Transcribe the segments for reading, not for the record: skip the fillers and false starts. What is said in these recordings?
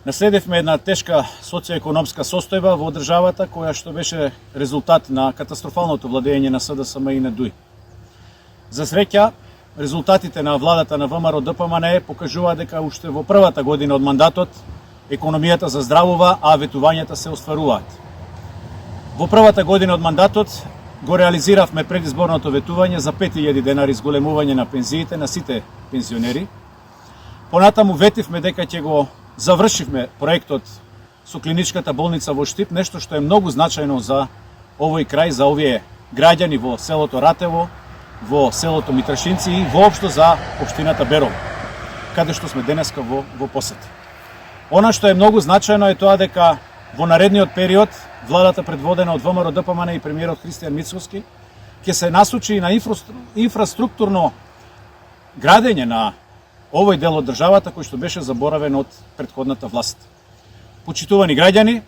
Наследевме една тешка социоекономска состојба во државата, која што беше резултат на катастрофалното владење на СДСМ и на ДУИ. За среќа, резултатите на владата на ВМРО ДПМНЕ покажува дека уште во првата година од мандатот економијата заздравува, а ветувањата се остваруваат. Во првата година од мандатот го реализиравме предизборното ветување за 5000 денари зголемување на пензиите на сите пензионери. Понатаму ветивме дека ќе го завршивме проектот со клиничката болница во Штип, нешто што е многу значајно за овој крај, за овие граѓани во селото Ратево, во селото Митрашинци и воопшто за општината Берово, каде што сме денеска во посета. Она што е многу значајно е тоа дека во наредниот период владата предводена од ВМРО ДПМНЕ и премиерот Христијан Мицкоски ќе се насочи на инфраструктурно градење на овој дел од државата кој што беше заборавен од претходната власт. Почитувани граѓани,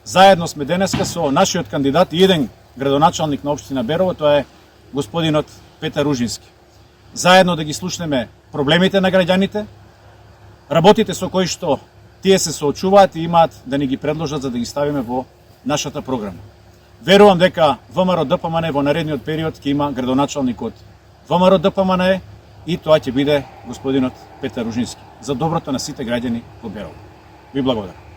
заедно сме денеска со нашиот кандидат и еден градоначалник на општина Берово, тоа е господинот Петар Ужински. Заедно да ги слушнеме проблемите на граѓаните, работите со кои што тие се соочуваат и имаат да ни ги предложат за да ги ставиме во нашата програма. Верувам дека ВМРО ДПМНЕ во наредниот период ќе има градоначалник од ВМРО ДПМНЕ и тоа ќе биде господинот Петар Ужински за доброто на сите граѓани во Берово. Ви благодарам.